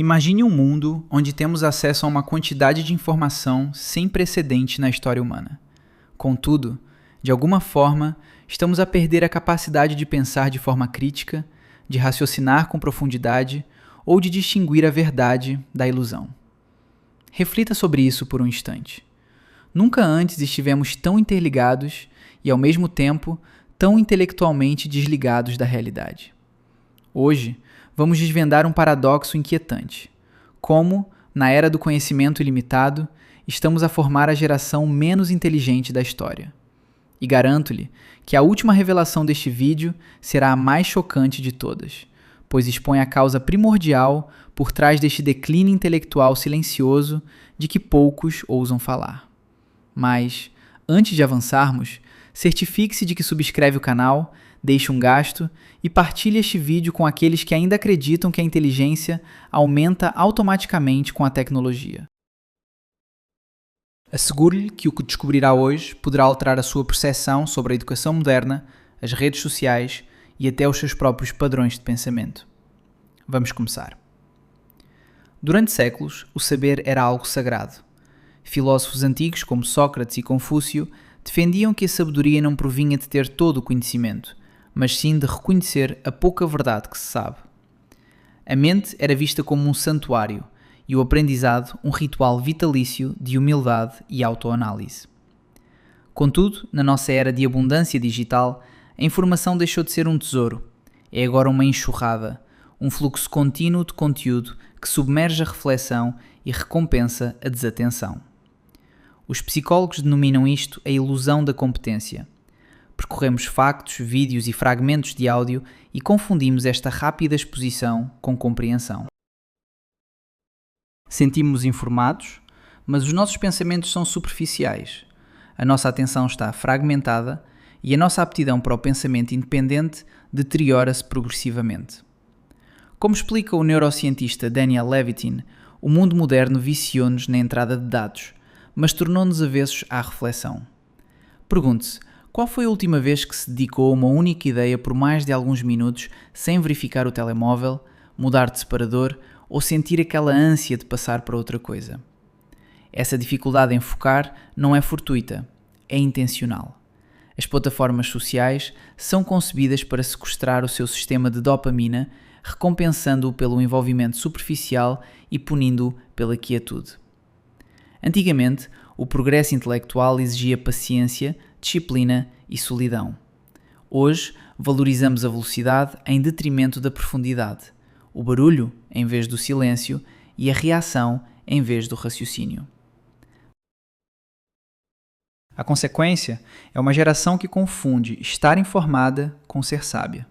Imagine um mundo onde temos acesso a uma quantidade de informação sem precedente na história humana. Contudo, de alguma forma, estamos a perder a capacidade de pensar de forma crítica, de raciocinar com profundidade ou de distinguir a verdade da ilusão. Reflita sobre isso por um instante. Nunca antes estivemos tão interligados e, ao mesmo tempo, tão intelectualmente desligados da realidade. Hoje, vamos desvendar um paradoxo inquietante. Como, na era do conhecimento ilimitado, estamos a formar a geração menos inteligente da história. E garanto-lhe que a última revelação deste vídeo será a mais chocante de todas, pois expõe a causa primordial por trás deste declínio intelectual silencioso de que poucos ousam falar. Mas, antes de avançarmos, certifique-se de que subscreve o canal, deixe um gasto e partilhe este vídeo com aqueles que ainda acreditam que a inteligência aumenta automaticamente com a tecnologia. Asseguro-lhe que o que descobrirá hoje poderá alterar a sua percepção sobre a educação moderna, as redes sociais e até os seus próprios padrões de pensamento. Vamos começar. Durante séculos, o saber era algo sagrado. Filósofos antigos como Sócrates e Confúcio defendiam que a sabedoria não provinha de ter todo o conhecimento, mas sim de reconhecer a pouca verdade que se sabe. A mente era vista como um santuário e o aprendizado um ritual vitalício de humildade e autoanálise. Contudo, na nossa era de abundância digital, a informação deixou de ser um tesouro. É agora uma enxurrada, um fluxo contínuo de conteúdo que submerge a reflexão e recompensa a desatenção. Os psicólogos denominam isto a ilusão da competência. Percorremos factos, vídeos e fragmentos de áudio e confundimos esta rápida exposição com compreensão. Sentimos-nos informados, mas os nossos pensamentos são superficiais. A nossa atenção está fragmentada e a nossa aptidão para o pensamento independente deteriora-se progressivamente. Como explica o neurocientista Daniel Levitin, o mundo moderno viciou-nos na entrada de dados, mas tornou-nos avessos à reflexão. Pergunte-se, qual foi a última vez que se dedicou a uma única ideia por mais de alguns minutos sem verificar o telemóvel, mudar de separador ou sentir aquela ânsia de passar para outra coisa? Essa dificuldade em focar não é fortuita, é intencional. As plataformas sociais são concebidas para sequestrar o seu sistema de dopamina, recompensando-o pelo envolvimento superficial e punindo-o pela quietude. Antigamente, o progresso intelectual exigia paciência, disciplina e solidão. Hoje, valorizamos a velocidade em detrimento da profundidade, o barulho em vez do silêncio e a reação em vez do raciocínio. A consequência é uma geração que confunde estar informada com ser sábia.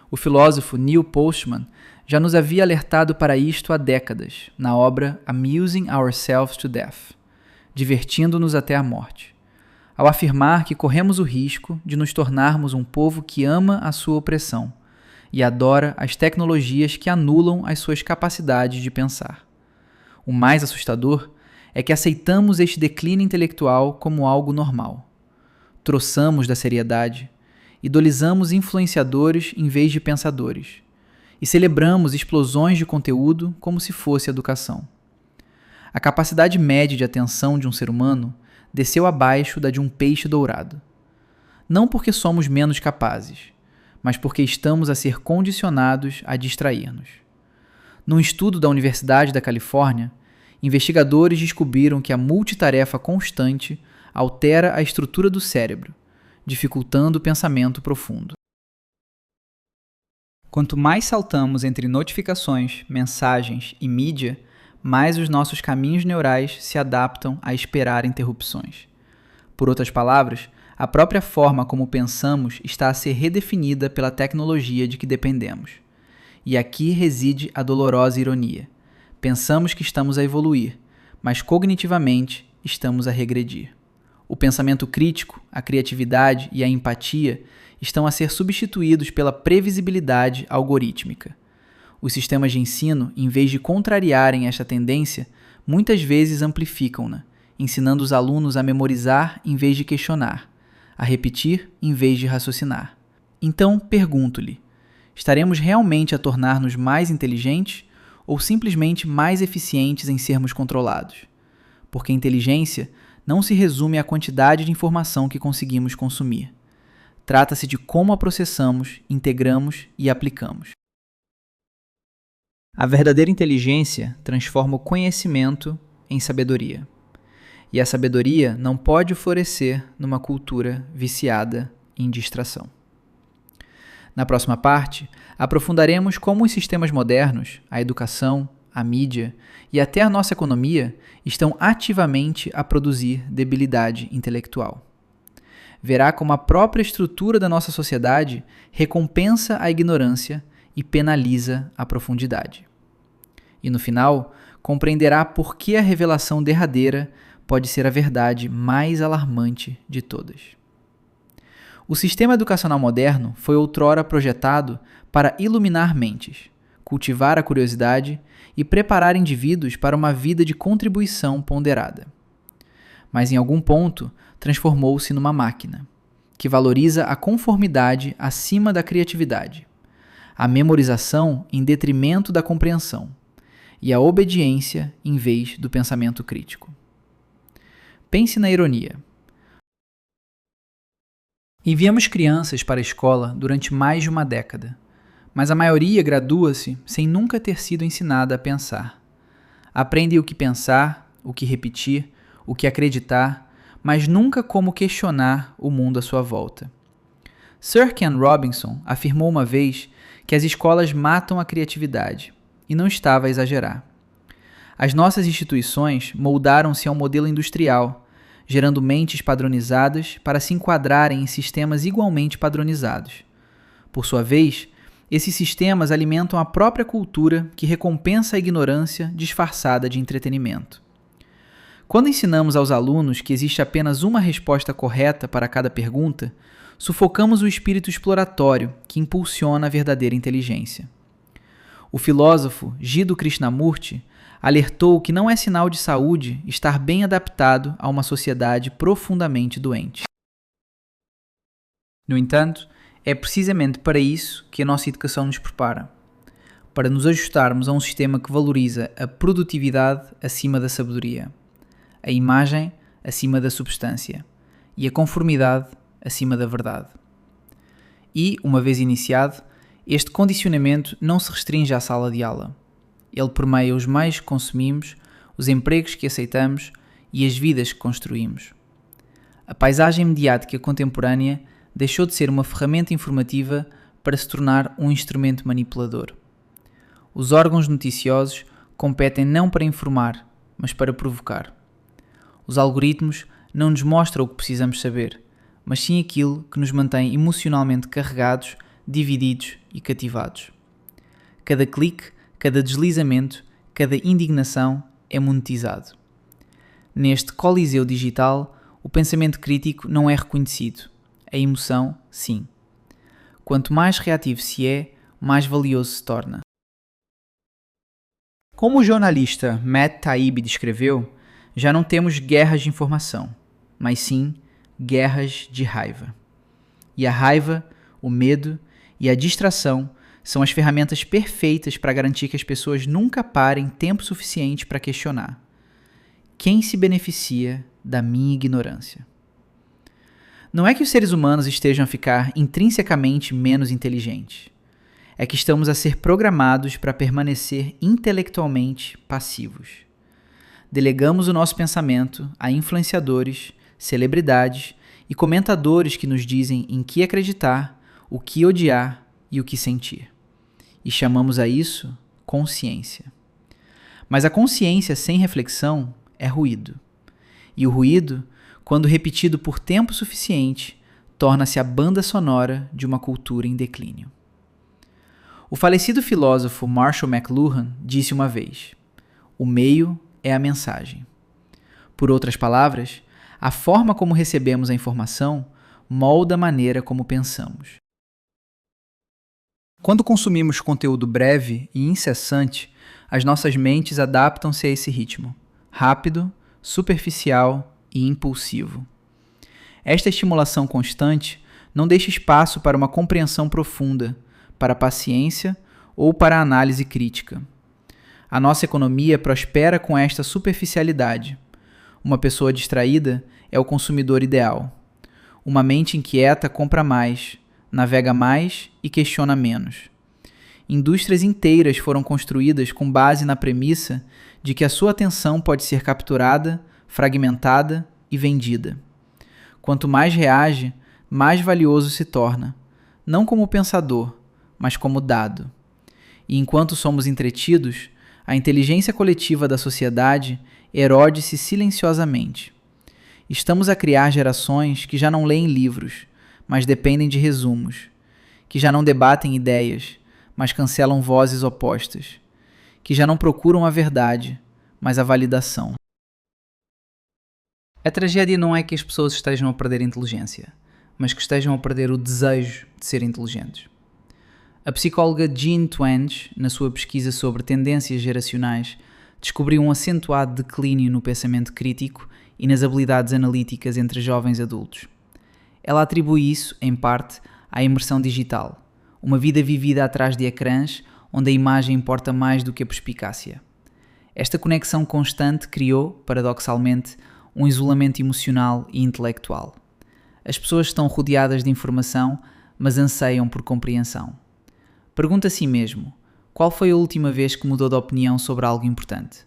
O filósofo Neil Postman já nos havia alertado para isto há décadas, na obra Amusing Ourselves to Death, divertindo-nos até a morte, ao afirmar que corremos o risco de nos tornarmos um povo que ama a sua opressão e adora as tecnologias que anulam as suas capacidades de pensar. O mais assustador é que aceitamos este declínio intelectual como algo normal. Troçamos da seriedade, idolizamos influenciadores em vez de pensadores, e celebramos explosões de conteúdo como se fosse educação. A capacidade média de atenção de um ser humano desceu abaixo da de um peixe dourado. Não porque somos menos capazes, mas porque estamos a ser condicionados a distrair-nos. Num estudo da Universidade da Califórnia, investigadores descobriram que a multitarefa constante altera a estrutura do cérebro, dificultando o pensamento profundo. Quanto mais saltamos entre notificações, mensagens e mídia, mais os nossos caminhos neurais se adaptam a esperar interrupções. Por outras palavras, a própria forma como pensamos está a ser redefinida pela tecnologia de que dependemos. E aqui reside a dolorosa ironia. Pensamos que estamos a evoluir, mas cognitivamente estamos a regredir. O pensamento crítico, a criatividade e a empatia estão a ser substituídos pela previsibilidade algorítmica. Os sistemas de ensino, em vez de contrariarem esta tendência, muitas vezes amplificam-na, ensinando os alunos a memorizar em vez de questionar, a repetir em vez de raciocinar. Então, pergunto-lhe, estaremos realmente a tornar-nos mais inteligentes ou simplesmente mais eficientes em sermos controlados. Porque a inteligência não se resume à quantidade de informação que conseguimos consumir. Trata-se de como a processamos, integramos e aplicamos. A verdadeira inteligência transforma o conhecimento em sabedoria. E a sabedoria não pode florescer numa cultura viciada em distração. Na próxima parte, aprofundaremos como os sistemas modernos, a educação, a mídia e até a nossa economia estão ativamente a produzir debilidade intelectual. Verá como a própria estrutura da nossa sociedade recompensa a ignorância e penaliza a profundidade. E no final, compreenderá por que a revelação derradeira pode ser a verdade mais alarmante de todas. O sistema educacional moderno foi outrora projetado para iluminar mentes, cultivar a curiosidade e preparar indivíduos para uma vida de contribuição ponderada. Mas em algum ponto, transformou-se numa máquina, que valoriza a conformidade acima da criatividade, a memorização em detrimento da compreensão e a obediência em vez do pensamento crítico. Pense na ironia. Enviamos crianças para a escola durante mais de uma década, mas a maioria gradua-se sem nunca ter sido ensinada a pensar. Aprendem o que pensar, o que repetir, o que acreditar, mas nunca como questionar o mundo à sua volta. Sir Ken Robinson afirmou uma vez que as escolas matam a criatividade, e não estava a exagerar. As nossas instituições moldaram-se a um modelo industrial, gerando mentes padronizadas para se enquadrarem em sistemas igualmente padronizados. Por sua vez, esses sistemas alimentam a própria cultura que recompensa a ignorância disfarçada de entretenimento. Quando ensinamos aos alunos que existe apenas uma resposta correta para cada pergunta, sufocamos o espírito exploratório que impulsiona a verdadeira inteligência. O filósofo Jiddu Krishnamurti alertou que não é sinal de saúde estar bem adaptado a uma sociedade profundamente doente. No entanto, é precisamente para isso que a nossa educação nos prepara, para nos ajustarmos a um sistema que valoriza a produtividade acima da sabedoria, a imagem acima da substância e a conformidade acima da verdade. E, uma vez iniciado, este condicionamento não se restringe à sala de aula. Ele permeia os meios que consumimos, os empregos que aceitamos e as vidas que construímos. A paisagem mediática contemporânea deixou de ser uma ferramenta informativa para se tornar um instrumento manipulador. Os órgãos noticiosos competem não para informar, mas para provocar. Os algoritmos não nos mostram o que precisamos saber, mas sim aquilo que nos mantém emocionalmente carregados, divididos e cativados. Cada clique, cada deslizamento, cada indignação é monetizado. Neste coliseu digital, o pensamento crítico não é reconhecido. A emoção, sim. Quanto mais reativo se é, mais valioso se torna. Como o jornalista Matt Taibbi descreveu, já não temos guerras de informação, mas sim guerras de raiva. E a raiva, o medo e a distração são as ferramentas perfeitas para garantir que as pessoas nunca parem tempo suficiente para questionar. Quem se beneficia da minha ignorância? Não é que os seres humanos estejam a ficar intrinsecamente menos inteligentes. É que estamos a ser programados para permanecer intelectualmente passivos. Delegamos o nosso pensamento a influenciadores, celebridades e comentadores que nos dizem em que acreditar, o que odiar e o que sentir. E chamamos a isso consciência. Mas a consciência sem reflexão é ruído. E o ruído, quando repetido por tempo suficiente, torna-se a banda sonora de uma cultura em declínio. O falecido filósofo Marshall McLuhan disse uma vez: o meio é a mensagem. Por outras palavras, a forma como recebemos a informação molda a maneira como pensamos. Quando consumimos conteúdo breve e incessante, as nossas mentes adaptam-se a esse ritmo, rápido, superficial e impulsivo. Esta estimulação constante não deixa espaço para uma compreensão profunda, para a paciência ou para a análise crítica. A nossa economia prospera com esta superficialidade. Uma pessoa distraída é o consumidor ideal. Uma mente inquieta compra mais, navega mais e questiona menos. Indústrias inteiras foram construídas com base na premissa de que a sua atenção pode ser capturada, fragmentada e vendida. Quanto mais reage, mais valioso se torna, não como pensador, mas como dado. E enquanto somos entretidos, a inteligência coletiva da sociedade erode-se silenciosamente. Estamos a criar gerações que já não leem livros, mas dependem de resumos, que já não debatem ideias, mas cancelam vozes opostas, que já não procuram a verdade, mas a validação. A tragédia não é que as pessoas estejam a perder inteligência, mas que estejam a perder o desejo de ser inteligentes. A psicóloga Jean Twenge, na sua pesquisa sobre tendências geracionais, descobriu um acentuado declínio no pensamento crítico e nas habilidades analíticas entre jovens adultos. Ela atribui isso, em parte, à imersão digital, uma vida vivida atrás de ecrãs onde a imagem importa mais do que a perspicácia. Esta conexão constante criou, paradoxalmente, um isolamento emocional e intelectual. As pessoas estão rodeadas de informação, mas anseiam por compreensão. Pergunta a si mesmo, qual foi a última vez que mudou de opinião sobre algo importante?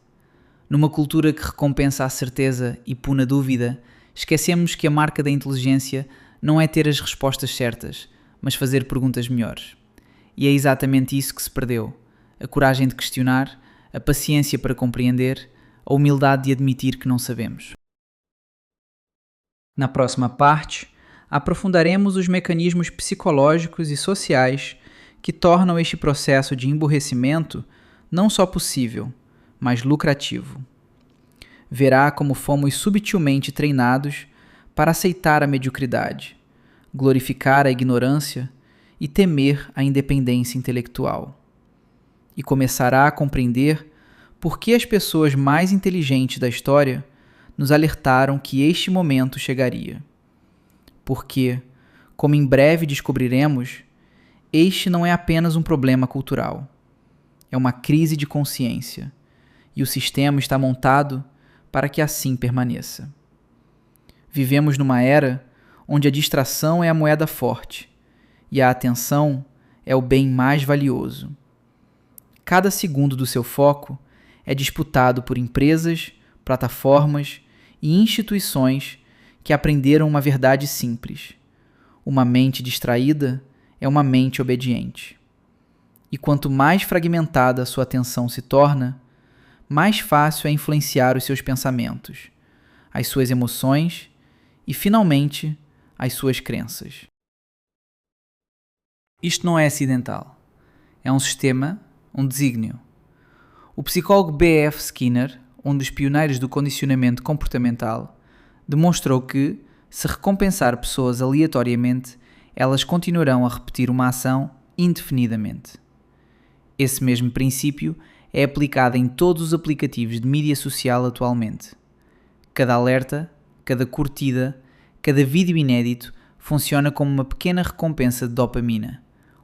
Numa cultura que recompensa a certeza e pune a dúvida, esquecemos que a marca da inteligência não é ter as respostas certas, mas fazer perguntas melhores. E é exatamente isso que se perdeu: a coragem de questionar, a paciência para compreender, a humildade de admitir que não sabemos. Na próxima parte, aprofundaremos os mecanismos psicológicos e sociais que tornam este processo de emburrecimento não só possível, mas lucrativo. Verá como fomos subtilmente treinados para aceitar a mediocridade, glorificar a ignorância e temer a independência intelectual. E começará a compreender por que as pessoas mais inteligentes da história nos alertaram que este momento chegaria. Porque, como em breve descobriremos, este não é apenas um problema cultural. É uma crise de consciência, e o sistema está montado para que assim permaneça. Vivemos numa era onde a distração é a moeda forte e a atenção é o bem mais valioso. Cada segundo do seu foco é disputado por empresas, plataformas e instituições que aprenderam uma verdade simples: uma mente distraída é uma mente obediente. E quanto mais fragmentada a sua atenção se torna, mais fácil é influenciar os seus pensamentos, as suas emoções e, finalmente, as suas crenças. Isto não é acidental. É um sistema, um desígnio. O psicólogo B.F. Skinner, um dos pioneiros do condicionamento comportamental, demonstrou que, se recompensar pessoas aleatoriamente, elas continuarão a repetir uma ação indefinidamente. Esse mesmo princípio é aplicado em todos os aplicativos de mídia social atualmente. Cada alerta, cada curtida, cada vídeo inédito funciona como uma pequena recompensa de dopamina,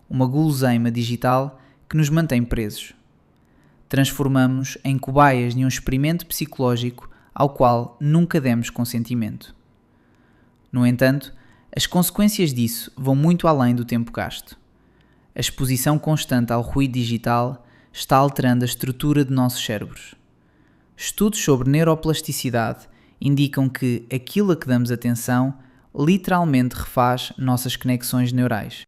uma guloseima digital que nos mantém presos. Transformamos-nos em cobaias de um experimento psicológico ao qual nunca demos consentimento. No entanto, as consequências disso vão muito além do tempo gasto. A exposição constante ao ruído digital está alterando a estrutura de nossos cérebros. Estudos sobre neuroplasticidade indicam que aquilo a que damos atenção literalmente refaz nossas conexões neurais.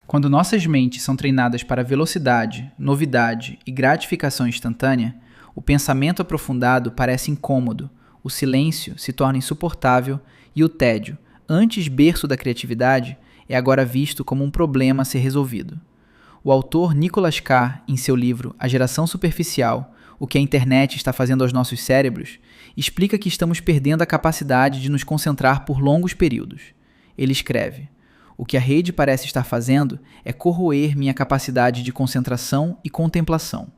Quando nossas mentes são treinadas para velocidade, novidade e gratificação instantânea, o pensamento aprofundado parece incômodo, o silêncio se torna insuportável e o tédio, antes berço da criatividade, é agora visto como um problema a ser resolvido. O autor Nicholas Carr, em seu livro A Geração Superficial, o que a internet está fazendo aos nossos cérebros, explica que estamos perdendo a capacidade de nos concentrar por longos períodos. Ele escreve: o que a rede parece estar fazendo é corroer minha capacidade de concentração e contemplação.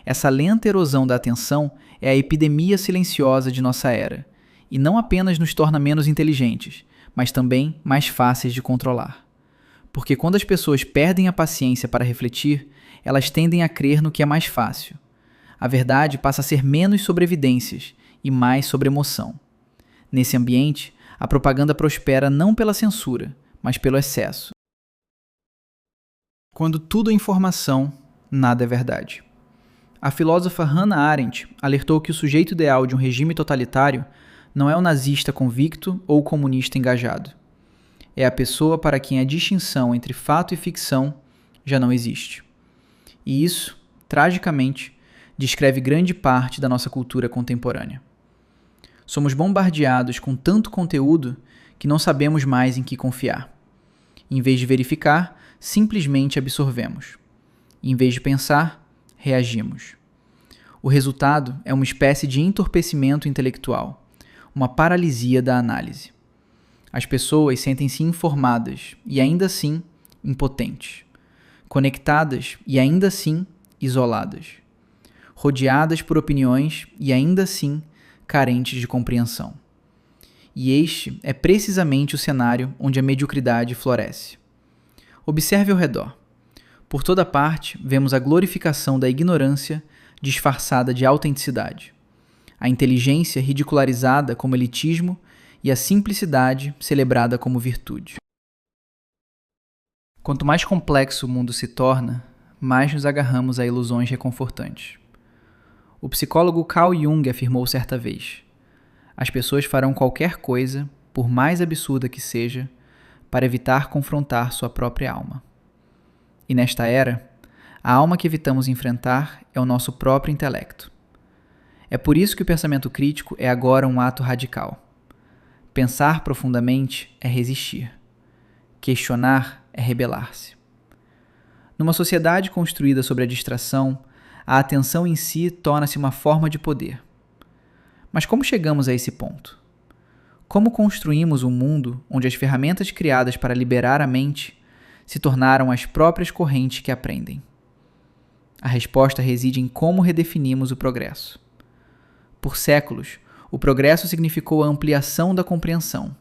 Essa lenta erosão da atenção é a epidemia silenciosa de nossa era, e não apenas nos torna menos inteligentes, mas também mais fáceis de controlar. Porque quando as pessoas perdem a paciência para refletir, elas tendem a crer no que é mais fácil. A verdade passa a ser menos sobre evidências e mais sobre emoção. Nesse ambiente, a propaganda prospera não pela censura, mas pelo excesso. Quando tudo é informação, nada é verdade. A filósofa Hannah Arendt alertou que o sujeito ideal de um regime totalitário não é o nazista convicto ou o comunista engajado. É a pessoa para quem a distinção entre fato e ficção já não existe. E isso, tragicamente, descreve grande parte da nossa cultura contemporânea. Somos bombardeados com tanto conteúdo que não sabemos mais em que confiar. Em vez de verificar, simplesmente absorvemos. Em vez de pensar, reagimos. O resultado é uma espécie de entorpecimento intelectual, uma paralisia da análise. As pessoas sentem-se informadas e ainda assim impotentes, conectadas e ainda assim isoladas, rodeadas por opiniões e ainda assim carentes de compreensão. E este é precisamente o cenário onde a mediocridade floresce. Observe ao redor. Por toda parte, vemos a glorificação da ignorância disfarçada de autenticidade, a inteligência ridicularizada como elitismo e a simplicidade celebrada como virtude. Quanto mais complexo o mundo se torna, mais nos agarramos a ilusões reconfortantes. O psicólogo Carl Jung afirmou certa vez: as pessoas farão qualquer coisa, por mais absurda que seja, para evitar confrontar sua própria alma. E nesta era, a alma que evitamos enfrentar é o nosso próprio intelecto. É por isso que o pensamento crítico é agora um ato radical. Pensar profundamente é resistir. Questionar é rebelar-se. Numa sociedade construída sobre a distração, a atenção em si torna-se uma forma de poder. Mas como chegamos a esse ponto? Como construímos um mundo onde as ferramentas criadas para liberar a mente se tornaram as próprias correntes que aprendem? A resposta reside em como redefinimos o progresso. Por séculos, o progresso significou a ampliação da compreensão,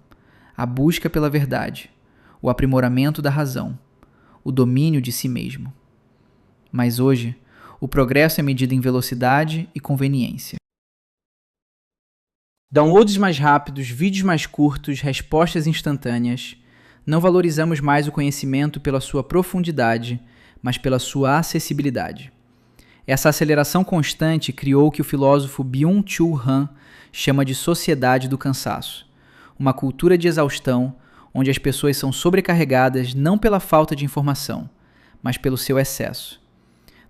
a busca pela verdade, o aprimoramento da razão, o domínio de si mesmo. Mas hoje, o progresso é medido em velocidade e conveniência. Downloads mais rápidos, vídeos mais curtos, respostas instantâneas. Não valorizamos mais o conhecimento pela sua profundidade, mas pela sua acessibilidade. Essa aceleração constante criou o que o filósofo Byung-Chul Han chama de sociedade do cansaço, uma cultura de exaustão onde as pessoas são sobrecarregadas não pela falta de informação, mas pelo seu excesso.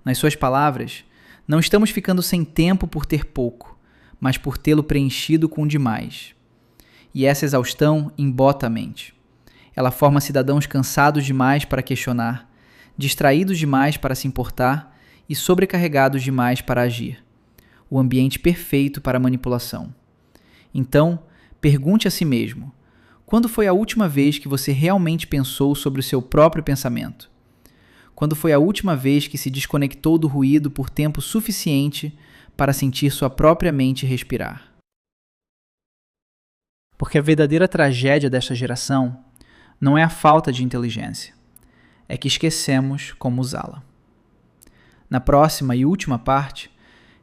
Nas suas palavras, não estamos ficando sem tempo por ter pouco, mas por tê-lo preenchido com demais. E essa exaustão embota a mente. Ela forma cidadãos cansados demais para questionar, distraídos demais para se importar e sobrecarregados demais para agir. O ambiente perfeito para a manipulação. Então, pergunte a si mesmo: quando foi a última vez que você realmente pensou sobre o seu próprio pensamento? Quando foi a última vez que se desconectou do ruído por tempo suficiente para sentir sua própria mente respirar? Porque a verdadeira tragédia desta geração não é a falta de inteligência, é que esquecemos como usá-la. Na próxima e última parte,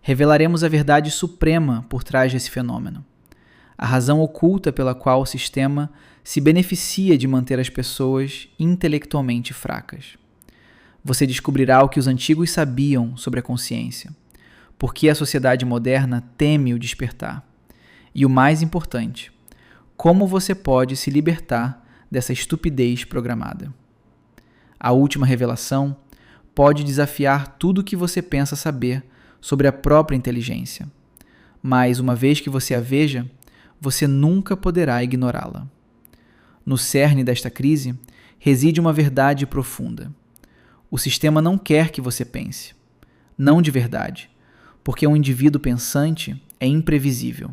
revelaremos a verdade suprema por trás desse fenômeno, a razão oculta pela qual o sistema se beneficia de manter as pessoas intelectualmente fracas. Você descobrirá o que os antigos sabiam sobre a consciência, porque a sociedade moderna teme o despertar. E o mais importante, como você pode se libertar dessa estupidez programada. A última revelação pode desafiar tudo o que você pensa saber sobre a própria inteligência, mas uma vez que você a veja, você nunca poderá ignorá-la. No cerne desta crise reside uma verdade profunda. O sistema não quer que você pense. Não de verdade, porque um indivíduo pensante é imprevisível.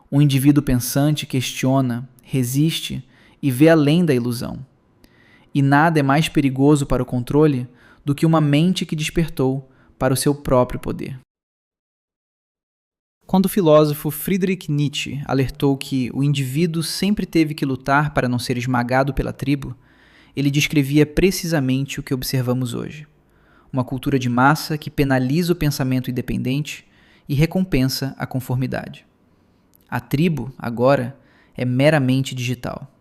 Um indivíduo pensante questiona, resiste e vê além da ilusão. E nada é mais perigoso para o controle do que uma mente que despertou para o seu próprio poder. Quando o filósofo Friedrich Nietzsche alertou que o indivíduo sempre teve que lutar para não ser esmagado pela tribo, ele descrevia precisamente o que observamos hoje. uma cultura de massa que penaliza o pensamento independente e recompensa a conformidade. A tribo, agora, é meramente digital.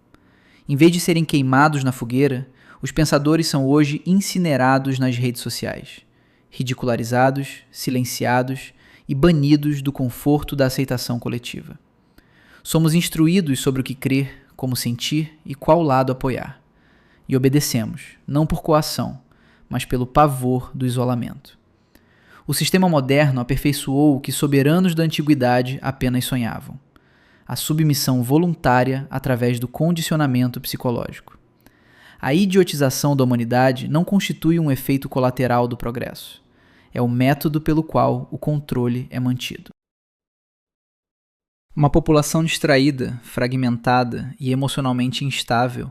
Em vez de serem queimados na fogueira, os pensadores são hoje incinerados nas redes sociais, ridicularizados, silenciados e banidos do conforto da aceitação coletiva. Somos instruídos sobre o que crer, como sentir e qual lado apoiar. E obedecemos, não por coação, mas pelo pavor do isolamento. O sistema moderno aperfeiçoou o que soberanos da antiguidade apenas sonhavam: a submissão voluntária através do condicionamento psicológico. A idiotização da humanidade não constitui um efeito colateral do progresso. É o método pelo qual o controle é mantido. Uma população distraída, fragmentada e emocionalmente instável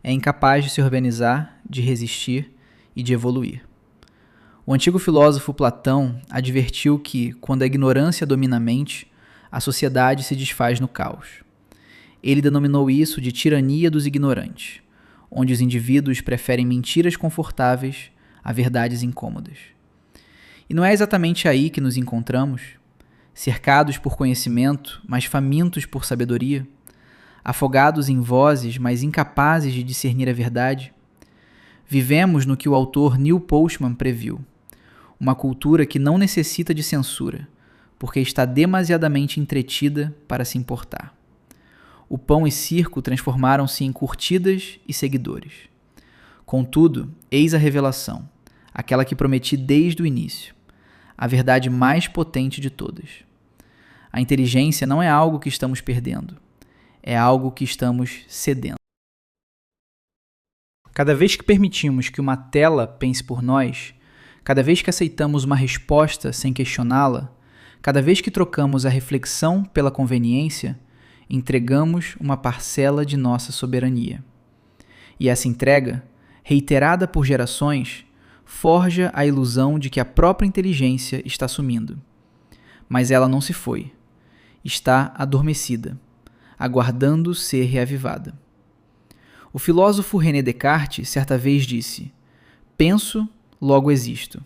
é incapaz de se organizar, de resistir e de evoluir. O antigo filósofo Platão advertiu que, quando a ignorância domina a mente, a sociedade se desfaz no caos. Ele denominou isso de tirania dos ignorantes, onde os indivíduos preferem mentiras confortáveis a verdades incômodas. E não é exatamente aí que nos encontramos, cercados por conhecimento, mas famintos por sabedoria, afogados em vozes, mas incapazes de discernir a verdade? Vivemos no que o autor Neil Postman previu, uma cultura que não necessita de censura, porque está demasiadamente entretida para se importar. O pão e circo transformaram-se em curtidas e seguidores. Contudo, eis a revelação, aquela que prometi desde o início, a verdade mais potente de todas. A inteligência não é algo que estamos perdendo, é algo que estamos cedendo. Cada vez que permitimos que uma tela pense por nós, cada vez que aceitamos uma resposta sem questioná-la, cada vez que trocamos a reflexão pela conveniência, entregamos uma parcela de nossa soberania. E essa entrega, reiterada por gerações, forja a ilusão de que a própria inteligência está sumindo. Mas ela não se foi. Está adormecida, aguardando ser reavivada. O filósofo René Descartes certa vez disse: penso, logo existo.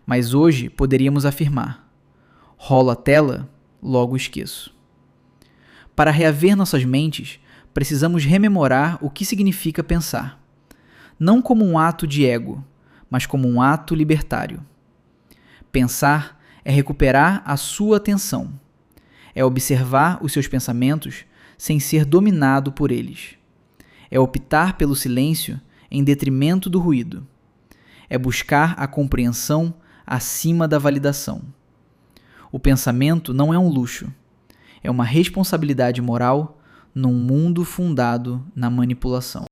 Mas hoje poderíamos afirmar: rolo a tela, logo esqueço. Para reaver nossas mentes, precisamos rememorar o que significa pensar, não como um ato de ego, mas como um ato libertário. Pensar é recuperar a sua atenção, é observar os seus pensamentos sem ser dominado por eles, é optar pelo silêncio em detrimento do ruído, é buscar a compreensão acima da validação. O pensamento não é um luxo, é uma responsabilidade moral num mundo fundado na manipulação.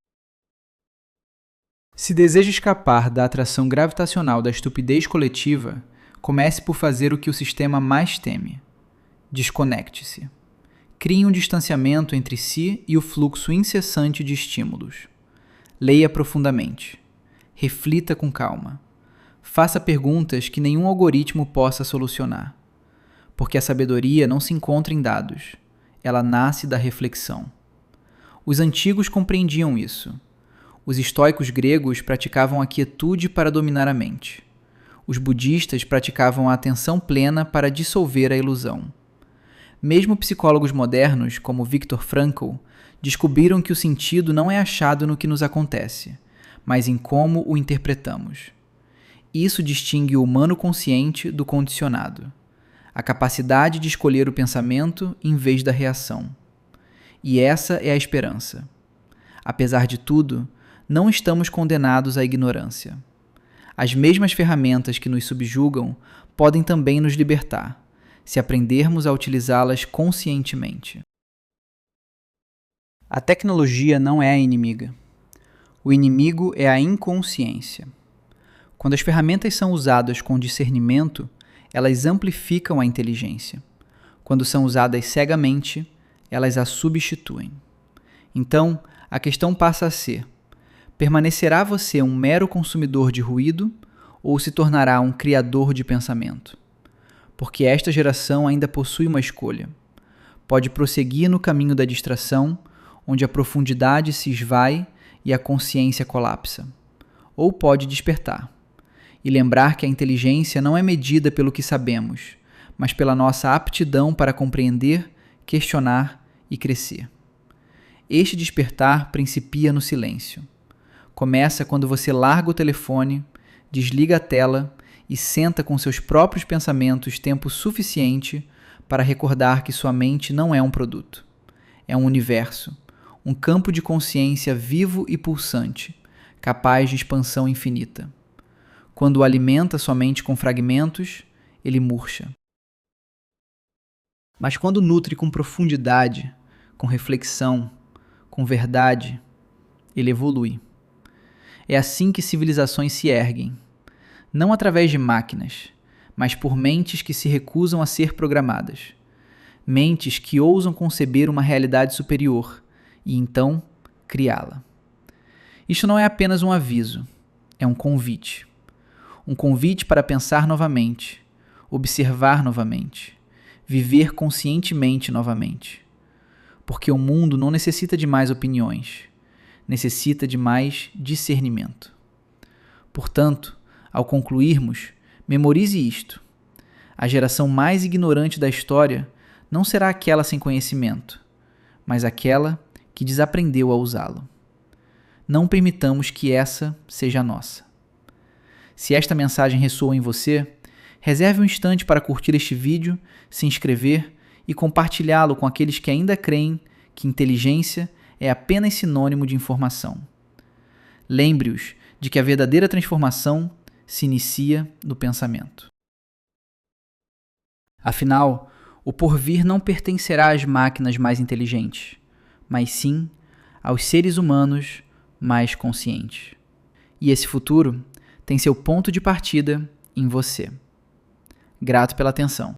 Se deseja escapar da atração gravitacional da estupidez coletiva, comece por fazer o que o sistema mais teme. Desconecte-se. Crie um distanciamento entre si e o fluxo incessante de estímulos. Leia profundamente. Reflita com calma. Faça perguntas que nenhum algoritmo possa solucionar. Porque a sabedoria não se encontra em dados. Ela nasce da reflexão. Os antigos compreendiam isso. Os estoicos gregos praticavam a quietude para dominar a mente. Os budistas praticavam a atenção plena para dissolver a ilusão. Mesmo psicólogos modernos, como Viktor Frankl, descobriram que o sentido não é achado no que nos acontece, mas em como o interpretamos. Isso distingue o humano consciente do condicionado, a capacidade de escolher o pensamento em vez da reação. E essa é a esperança. Apesar de tudo, não estamos condenados à ignorância. As mesmas ferramentas que nos subjugam podem também nos libertar, se aprendermos a utilizá-las conscientemente. A tecnologia não é a inimiga. O inimigo é a inconsciência. Quando as ferramentas são usadas com discernimento, elas amplificam a inteligência. Quando são usadas cegamente, elas a substituem. Então, a questão passa a ser: permanecerá você um mero consumidor de ruído ou se tornará um criador de pensamento? Porque esta geração ainda possui uma escolha. Pode prosseguir no caminho da distração, onde a profundidade se esvai e a consciência colapsa. Ou pode despertar. e lembrar que a inteligência não é medida pelo que sabemos, mas pela nossa aptidão para compreender, questionar e crescer. Este despertar principia no silêncio. Começa quando você larga o telefone, desliga a tela e senta com seus próprios pensamentos tempo suficiente para recordar que sua mente não é um produto. É um universo, um campo de consciência vivo e pulsante, capaz de expansão infinita. Quando alimenta sua mente com fragmentos, ele murcha. Mas quando nutre com profundidade, com reflexão, com verdade, ele evolui. É assim que civilizações se erguem, não através de máquinas, mas por mentes que se recusam a ser programadas. Mentes que ousam conceber uma realidade superior e então criá-la. Isto não é apenas um aviso, é um convite. Um convite para pensar novamente, observar novamente, viver conscientemente novamente. Porque o mundo não necessita de mais opiniões, necessita de mais discernimento. Portanto, ao concluirmos, memorize isto. A geração mais ignorante da história não será aquela sem conhecimento, mas aquela que desaprendeu a usá-lo. Não permitamos que essa seja a nossa. Se esta mensagem ressoou em você, reserve um instante para curtir este vídeo, se inscrever e compartilhá-lo com aqueles que ainda creem que inteligência é apenas sinônimo de informação. Lembre-os de que a verdadeira transformação se inicia no pensamento. Afinal, o porvir não pertencerá às máquinas mais inteligentes, mas sim aos seres humanos mais conscientes. E esse futuro tem seu ponto de partida em você. Grato pela atenção.